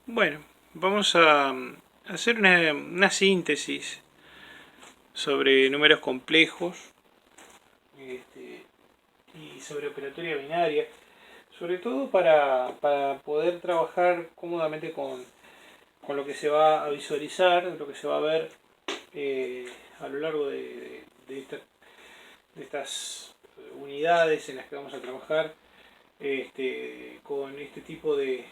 Bueno, vamos a hacer una síntesis sobre números complejos y sobre operatoria binaria, sobre todo para poder trabajar cómodamente con lo que se va a visualizar, lo que se va a ver a lo largo de estas unidades en las que vamos a trabajar con este tipo de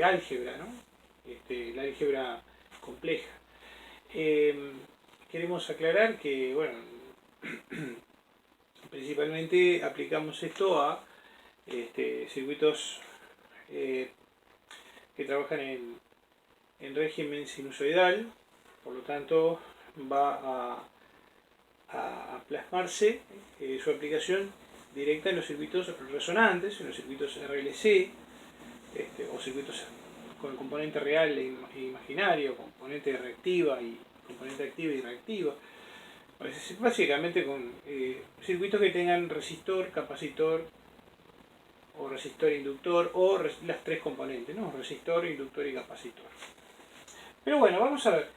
álgebra, ¿no? La álgebra compleja. Queremos aclarar que, bueno, principalmente aplicamos esto a circuitos que trabajan en régimen sinusoidal, por lo tanto va a plasmarse su aplicación directa en los circuitos resonantes, en los circuitos RLC, o circuitos con componente real e imaginario, componente reactiva y componente activa y reactiva. Básicamente con circuitos que tengan resistor, capacitor o resistor inductor o las tres componentes, ¿no? Resistor, inductor y capacitor. Pero bueno, vamos a ver,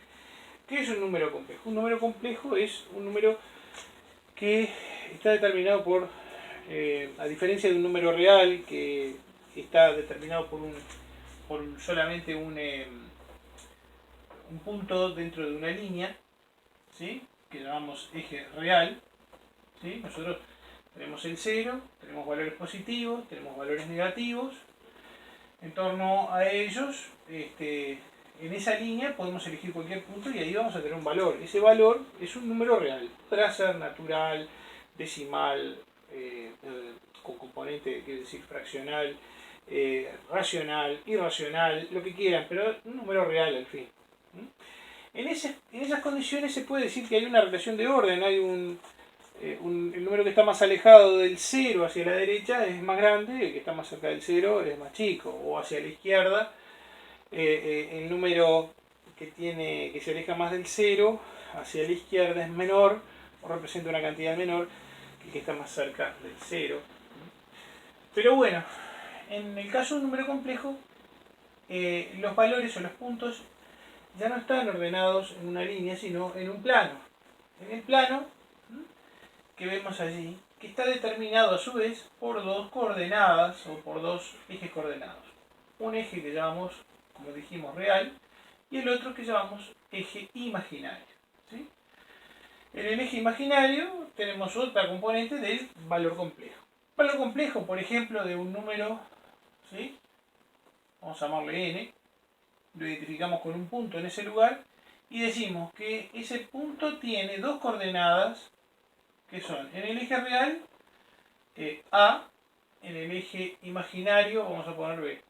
¿qué es un número complejo? Un número complejo es un número que está determinado por, a diferencia de un número real que está determinado por solamente un punto dentro de una línea, ¿sí? Que llamamos eje real, ¿sí? Nosotros tenemos el 0, tenemos valores positivos, tenemos valores negativos. En torno a ellos, en esa línea podemos elegir cualquier punto y ahí vamos a tener un valor. Ese valor es un número real. Podrá ser natural, decimal, con componente, quiere decir fraccional, racional, irracional, lo que quieran, pero un número real al fin. En esas condiciones se puede decir que hay una relación de orden, hay el número que está más alejado del 0 hacia la derecha es más grande, el que está más cerca del 0 es más chico, o hacia la izquierda, el número que se aleja más del 0 hacia la izquierda es menor, o representa una cantidad menor que el que está más cerca del 0. Pero bueno, en el caso de un número complejo, los valores o los puntos ya no están ordenados en una línea, sino en un plano. En el plano que vemos allí, que está determinado a su vez por dos coordenadas o por dos ejes coordenados. Un eje que llamamos, como dijimos, real, y el otro que llamamos eje imaginario. ¿Sí? En el eje imaginario tenemos otra componente del valor complejo. Valor complejo, por ejemplo, de un número, ¿sí? Vamos a llamarle n, lo identificamos con un punto en ese lugar y decimos que ese punto tiene dos coordenadas que son en el eje real A, en el eje imaginario vamos a poner B.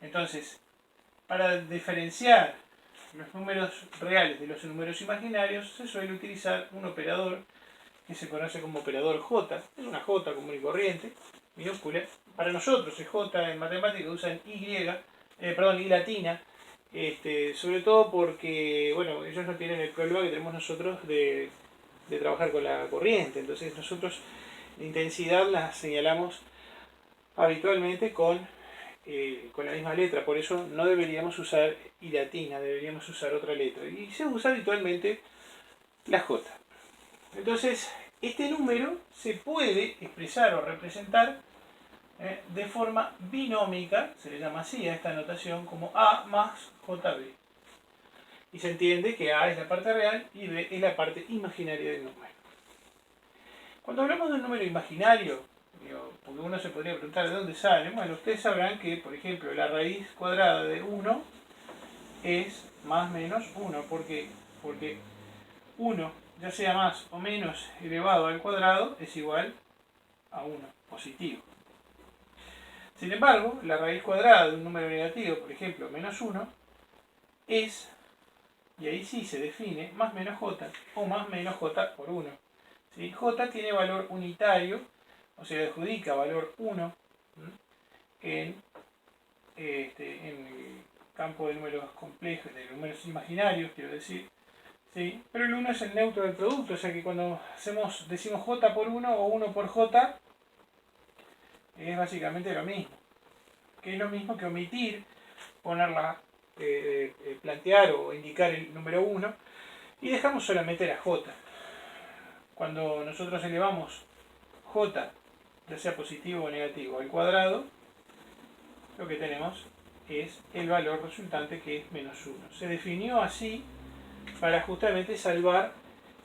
Entonces, para diferenciar los números reales de los números imaginarios se suele utilizar un operador que se conoce como operador J. Es una J común y corriente, minúscula. Para nosotros es J, en matemática usan I latina, sobre todo porque, bueno, ellos no tienen el problema que tenemos nosotros de trabajar con la corriente. Entonces nosotros la intensidad la señalamos habitualmente con la misma letra. Por eso no deberíamos usar I latina, deberíamos usar otra letra. Y se usa habitualmente la J. Entonces, este número se puede expresar o representar de forma binómica, se le llama así a esta notación, como A más JB. Y se entiende que A es la parte real y B es la parte imaginaria del número. Cuando hablamos de un número imaginario, porque uno se podría preguntar de dónde sale, bueno, ustedes sabrán que, por ejemplo, la raíz cuadrada de 1 es más menos 1. ¿Por qué? Porque 1, ya sea más o menos elevado al cuadrado, es igual a 1, positivo. Sin embargo, la raíz cuadrada de un número negativo, por ejemplo, menos 1, es, y ahí sí se define, más menos j, o más menos j por 1. ¿Sí? J tiene valor unitario, o sea, adjudica valor 1 en el campo de números complejos, de números imaginarios, quiero decir. ¿Sí? Pero el 1 es el neutro del producto, o sea que cuando decimos j por 1 o 1 por j, es básicamente lo mismo. que es lo mismo que omitir, ponerla, plantear o indicar el número 1 y dejamos solamente la j. Cuando nosotros elevamos j, ya sea positivo o negativo, al cuadrado, lo que tenemos es el valor resultante, que es menos 1. Se definió así para justamente salvar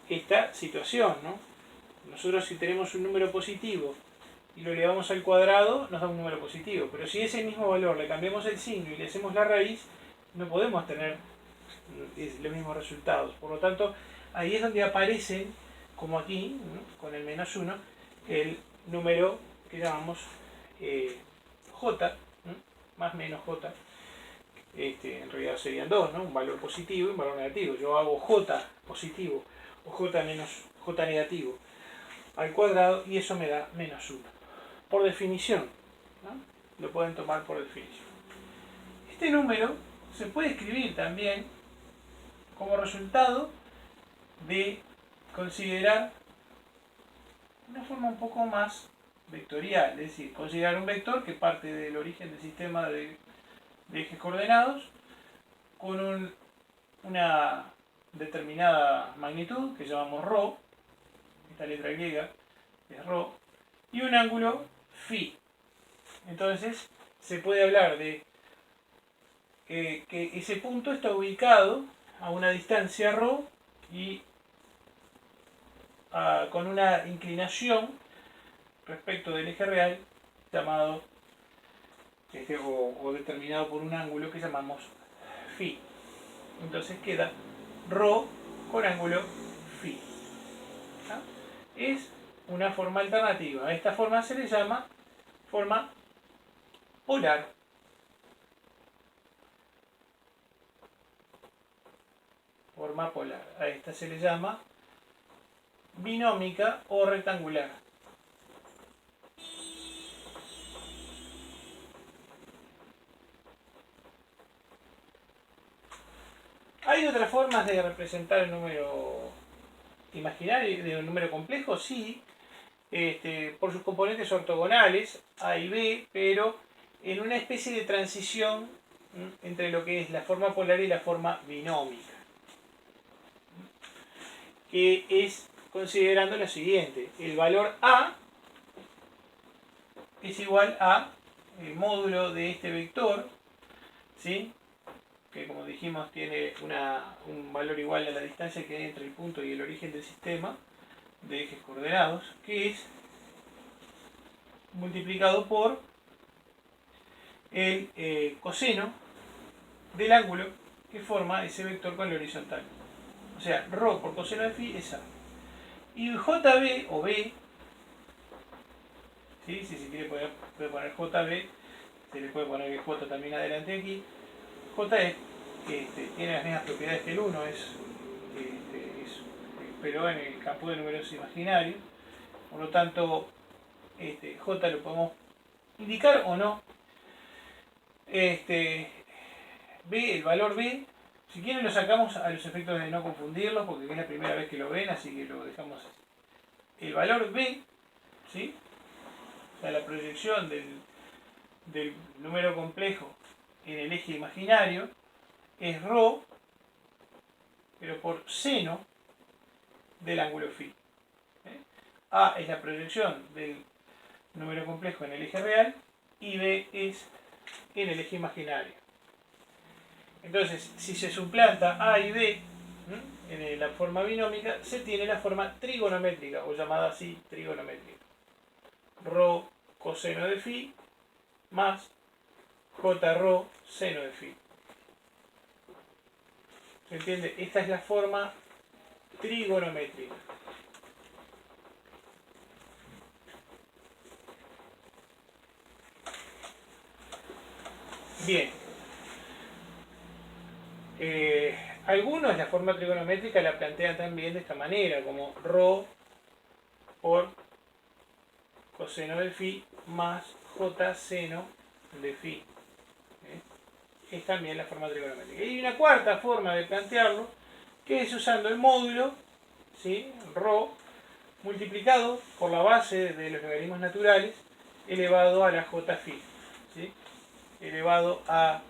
esta situación, ¿no? Nosotros, si tenemos un número positivo y lo elevamos al cuadrado, nos da un número positivo, pero si ese mismo valor le cambiamos el signo y le hacemos la raíz, no podemos tener los mismos resultados. Por lo tanto, ahí es donde aparecen, como aquí, ¿no?, con el menos 1, el número que llamamos j, ¿no?, más menos j. En realidad serían dos, ¿no?, un valor positivo y un valor negativo. Yo hago j positivo o j negativo al cuadrado y eso me da menos 1. Por definición, ¿no?, lo pueden tomar por definición. Este número se puede escribir también como resultado de considerar una forma un poco más vectorial, es decir, considerar un vector que parte del origen del sistema de ejes coordenados con una determinada magnitud que llamamos ρ, esta letra griega es ρ, y un ángulo φ. Entonces se puede hablar de que ese punto está ubicado a una distancia ρ y con una inclinación respecto del eje real llamado o determinado por un ángulo que llamamos φ. Entonces queda ρ con ángulo φ. ¿Ah? Es una forma alternativa. A esta forma se le llama forma polar. Forma polar. A esta se le llama binómica o rectangular. ¿Hay otras formas de representar el número imaginario, de un número complejo? Sí, por sus componentes ortogonales, A y B, pero en una especie de transición entre lo que es la forma polar y la forma binómica, que es considerando lo siguiente: el valor A es igual a el módulo de este vector, ¿sí?, que como dijimos tiene un valor igual a la distancia que hay entre el punto y el origen del sistema de ejes coordenados, que es multiplicado por el coseno del ángulo que forma ese vector con la horizontal. O sea, ρ por coseno de φ es A. Y JB o B, ¿sí?, si se quiere puede poner JB, se le puede poner el J también adelante aquí. J es, tiene las mismas propiedades que el 1, pero en el campo de números imaginarios. Por lo tanto, J lo podemos indicar o no. B, el valor B, si quieren lo sacamos a los efectos de no confundirlos, porque es la primera vez que lo ven, así que lo dejamos así. El valor B, ¿sí?, o sea, la proyección del número complejo en el eje imaginario, es ρ, pero por seno del ángulo φ. A es la proyección del número complejo en el eje real y B es en el eje imaginario. Entonces, si se suplanta A y B en la forma binómica, se tiene la forma trigonométrica, o llamada así trigonométrica. ρ coseno de φ más jρ seno de φ. ¿Se entiende? Esta es la forma trigonométrica. Bien. Algunos la forma trigonométrica la plantean también de esta manera, como ρ por coseno de φ más j seno de φ. Es también la forma trigonométrica. Y hay una cuarta forma de plantearlo, que es usando el módulo, ¿sí?, ρ multiplicado por la base de los logaritmos naturales elevado a la j φ, ¿sí? elevado a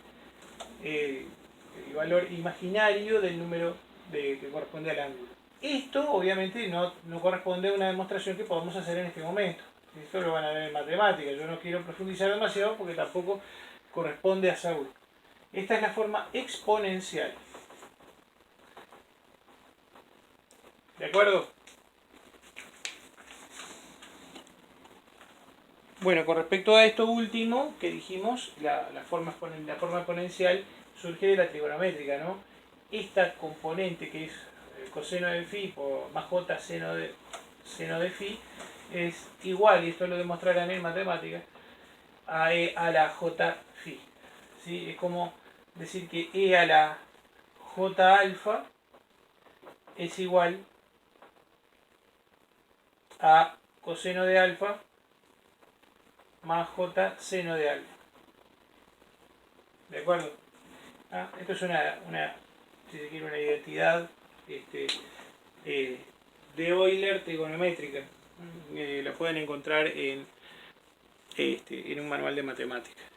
el valor imaginario del número que corresponde al ángulo. Esto obviamente no corresponde a una demostración que podamos hacer en este momento. Esto lo van a ver en matemática. Yo no quiero profundizar demasiado porque tampoco corresponde a Saúl. Esta es la forma exponencial. ¿De acuerdo? Bueno, con respecto a esto último que dijimos, la forma exponencial surge de la trigonométrica, ¿no? Esta componente que es el coseno de phi por más j seno de phi es igual, y esto lo demostrarán en matemáticas, a e a la j phi. ¿Sí? Es como decir que e a la j alfa es igual a coseno de alfa más j seno de alfa. ¿De acuerdo? Esto es si se quiere, una identidad de Euler trigonométrica. La pueden encontrar en un manual de matemáticas.